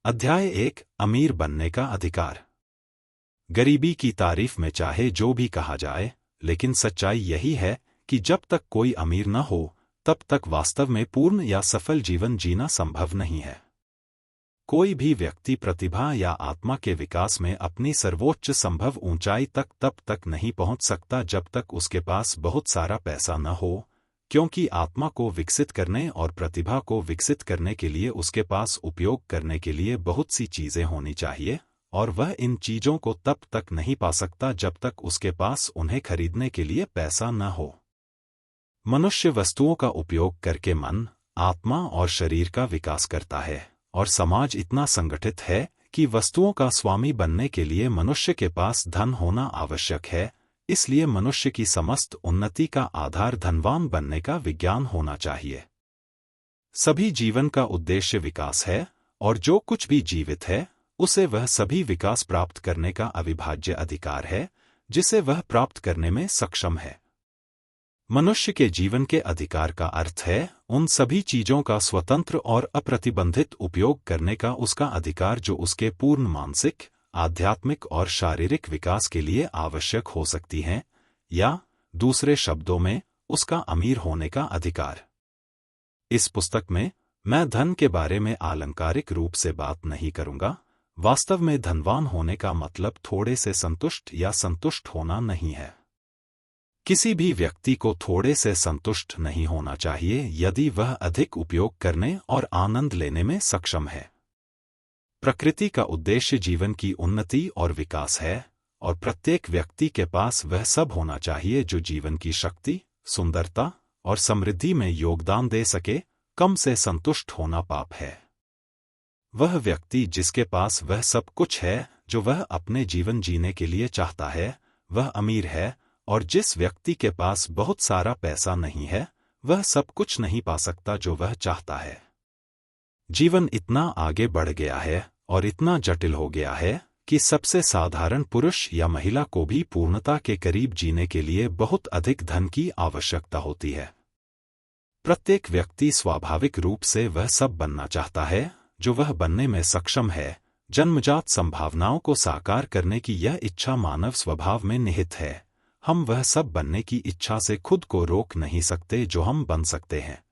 अध्याय 1 अमीर बनने का अधिकार। गरीबी की तारीफ में चाहे जो भी कहा जाए, लेकिन सच्चाई यही है कि जब तक कोई अमीर न हो तब तक वास्तव में पूर्ण या सफल जीवन जीना संभव नहीं है। कोई भी व्यक्ति प्रतिभा या आत्मा के विकास में अपनी सर्वोच्च संभव ऊंचाई तक तब तक नहीं पहुंच सकता जब तक उसके पास बहुत सारा पैसा न हो, क्योंकि आत्मा को विकसित करने और प्रतिभा को विकसित करने के लिए उसके पास उपयोग करने के लिए बहुत सी चीजें होनी चाहिए, और वह इन चीजों को तब तक नहीं पा सकता जब तक उसके पास उन्हें खरीदने के लिए पैसा न हो। मनुष्य वस्तुओं का उपयोग करके मन, आत्मा और शरीर का विकास करता है, और समाज इतना संगठित है कि वस्तुओं का स्वामी बनने के लिए मनुष्य के पास धन होना आवश्यक है। इसलिए मनुष्य की समस्त उन्नति का आधार धनवान बनने का विज्ञान होना चाहिए। सभी जीवन का उद्देश्य विकास है, और जो कुछ भी जीवित है उसे वह सभी विकास प्राप्त करने का अविभाज्य अधिकार है, जिसे वह प्राप्त करने में सक्षम है। मनुष्य के जीवन के अधिकार का अर्थ है उन सभी चीजों का स्वतंत्र और अप्रतिबंधित उपयोग करने का उसका अधिकार जो उसके पूर्ण मानसिक, आध्यात्मिक और शारीरिक विकास के लिए आवश्यक हो सकती हैं, या दूसरे शब्दों में उसका अमीर होने का अधिकार। इस पुस्तक में मैं धन के बारे में आलंकारिक रूप से बात नहीं करूंगा। वास्तव में धनवान होने का मतलब थोड़े से संतुष्ट या संतुष्ट होना नहीं है। किसी भी व्यक्ति को थोड़े से संतुष्ट नहीं होना चाहिए यदि वह अधिक उपयोग करने और आनंद लेने में सक्षम है। प्रकृति का उद्देश्य जीवन की उन्नति और विकास है, और प्रत्येक व्यक्ति के पास वह सब होना चाहिए जो जीवन की शक्ति, सुंदरता और समृद्धि में योगदान दे सके। कम से संतुष्ट होना पाप है। वह व्यक्ति जिसके पास वह सब कुछ है जो वह अपने जीवन जीने के लिए चाहता है, वह अमीर है, और जिस व्यक्ति के पास बहुत सारा पैसा नहीं है, वह सब कुछ नहीं पा सकता जो वह चाहता है। जीवन इतना आगे बढ़ गया है और इतना जटिल हो गया है कि सबसे साधारण पुरुष या महिला को भी पूर्णता के करीब जीने के लिए बहुत अधिक धन की आवश्यकता होती है। प्रत्येक व्यक्ति स्वाभाविक रूप से वह सब बनना चाहता है जो वह बनने में सक्षम है। जन्मजात संभावनाओं को साकार करने की यह इच्छा मानव स्वभाव में निहित है। हम वह सब बनने की इच्छा से खुद को रोक नहीं सकते जो हम बन सकते हैं।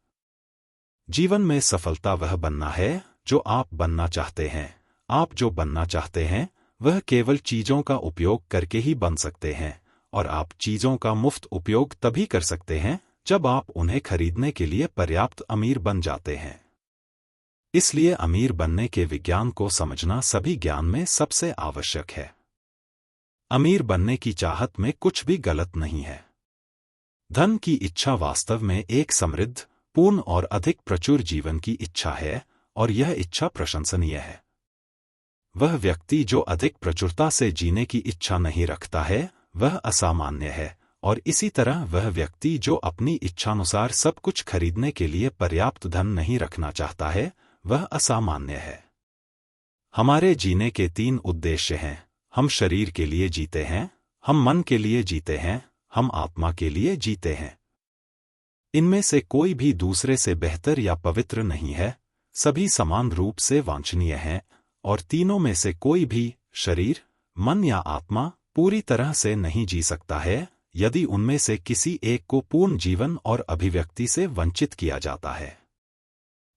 जीवन में सफलता वह बनना है जो आप बनना चाहते हैं। आप जो बनना चाहते हैं वह केवल चीजों का उपयोग करके ही बन सकते हैं, और आप चीजों का मुफ्त उपयोग तभी कर सकते हैं जब आप उन्हें खरीदने के लिए पर्याप्त अमीर बन जाते हैं। इसलिए अमीर बनने के विज्ञान को समझना सभी ज्ञान में सबसे आवश्यक है। अमीर बनने की चाहत में कुछ भी गलत नहीं है। धन की इच्छा वास्तव में एक समृद्ध, पूर्ण और अधिक प्रचुर जीवन की इच्छा है, और यह इच्छा प्रशंसनीय है। वह व्यक्ति जो अधिक प्रचुरता से जीने की इच्छा नहीं रखता है वह असामान्य है, और इसी तरह वह व्यक्ति जो अपनी इच्छानुसार सब कुछ खरीदने के लिए पर्याप्त धन नहीं रखना चाहता है वह असामान्य है। हमारे जीने के 3 उद्देश्य हैं। हम शरीर के लिए जीते हैं, हम मन के लिए जीते हैं, हम आत्मा के लिए जीते हैं। इनमें से कोई भी दूसरे से बेहतर या पवित्र नहीं है। सभी समान रूप से वांछनीय हैं, और तीनों में से कोई भी, शरीर, मन या आत्मा, पूरी तरह से नहीं जी सकता है यदि उनमें से किसी एक को पूर्ण जीवन और अभिव्यक्ति से वंचित किया जाता है।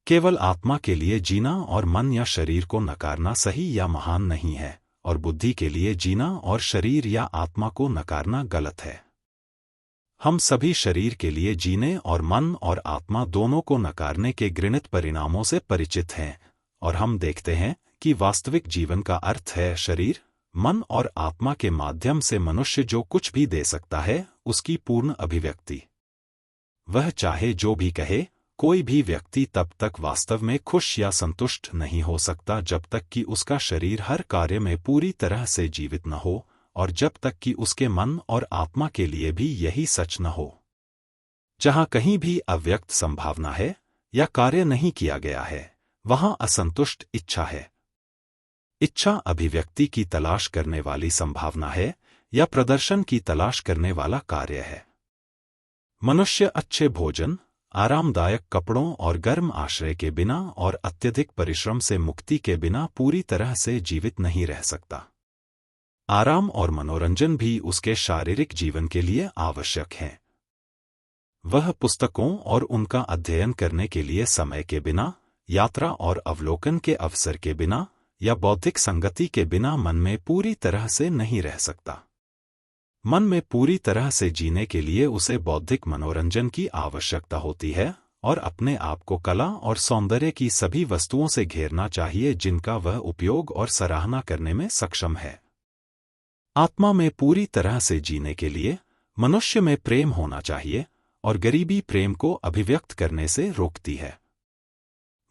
केवल आत्मा के लिए जीना और मन या शरीर को नकारना सही या महान नहीं है, और बुद्धि के लिए जीना और शरीर या आत्मा को नकारना गलत है। हम सभी शरीर के लिए जीने और मन और आत्मा दोनों को नकारने के घृणित परिणामों से परिचित हैं, और हम देखते हैं कि वास्तविक जीवन का अर्थ है शरीर, मन और आत्मा के माध्यम से मनुष्य जो कुछ भी दे सकता है उसकी पूर्ण अभिव्यक्ति। वह चाहे जो भी कहे, कोई भी व्यक्ति तब तक वास्तव में खुश या संतुष्ट नहीं हो सकता जब तक कि उसका शरीर हर कार्य में पूरी तरह से जीवित न हो, और जब तक कि उसके मन और आत्मा के लिए भी यही सच न हो। जहां कहीं भी अव्यक्त संभावना है या कार्य नहीं किया गया है, वहां असंतुष्ट इच्छा है। इच्छा अभिव्यक्ति की तलाश करने वाली संभावना है या प्रदर्शन की तलाश करने वाला कार्य है। मनुष्य अच्छे भोजन, आरामदायक कपड़ों और गर्म आश्रय के बिना और अत्यधिक परिश्रम से मुक्ति के बिना पूरी तरह से जीवित नहीं रह सकता। आराम और मनोरंजन भी उसके शारीरिक जीवन के लिए आवश्यक हैं। वह पुस्तकों और उनका अध्ययन करने के लिए समय के बिना, यात्रा और अवलोकन के अवसर के बिना या बौद्धिक संगति के बिना मन में पूरी तरह से नहीं रह सकता। मन में पूरी तरह से जीने के लिए उसे बौद्धिक मनोरंजन की आवश्यकता होती है और अपने आप को कला और सौंदर्य की सभी वस्तुओं से घेरना चाहिए जिनका वह उपयोग और सराहना करने में सक्षम है। आत्मा में पूरी तरह से जीने के लिए मनुष्य में प्रेम होना चाहिए और गरीबी प्रेम को अभिव्यक्त करने से रोकती है।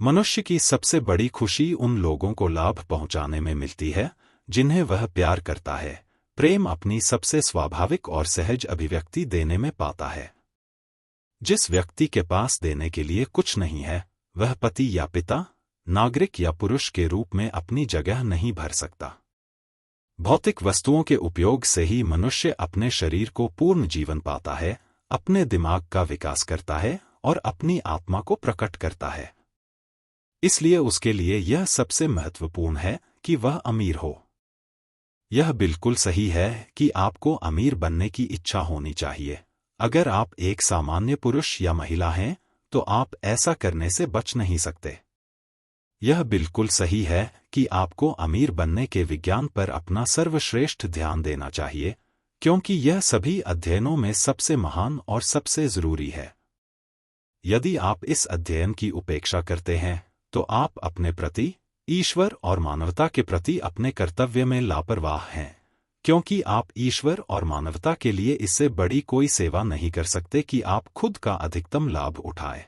मनुष्य की सबसे बड़ी खुशी उन लोगों को लाभ पहुंचाने में मिलती है जिन्हें वह प्यार करता है। प्रेम अपनी सबसे स्वाभाविक और सहज अभिव्यक्ति देने में पाता है। जिस व्यक्ति के पास देने के लिए कुछ नहीं है, वह पति या पिता, नागरिक या पुरुष के रूप में अपनी जगह नहीं भर सकता। भौतिक वस्तुओं के उपयोग से ही मनुष्य अपने शरीर को पूर्ण जीवन पाता है, अपने दिमाग का विकास करता है और अपनी आत्मा को प्रकट करता है। इसलिए उसके लिए यह सबसे महत्वपूर्ण है कि वह अमीर हो। यह बिल्कुल सही है कि आपको अमीर बनने की इच्छा होनी चाहिए। अगर आप एक सामान्य पुरुष या महिला हैं, तो आप ऐसा करने से बच नहीं सकते। यह बिल्कुल सही है कि आपको अमीर बनने के विज्ञान पर अपना सर्वश्रेष्ठ ध्यान देना चाहिए, क्योंकि यह सभी अध्ययनों में सबसे महान और सबसे जरूरी है। यदि आप इस अध्ययन की उपेक्षा करते हैं, तो आप अपने प्रति, ईश्वर और मानवता के प्रति अपने कर्तव्य में लापरवाह हैं, क्योंकि आप ईश्वर और मानवता के लिए इससे बड़ी कोई सेवा नहीं कर सकते कि आप खुद का अधिकतम लाभ उठाएं।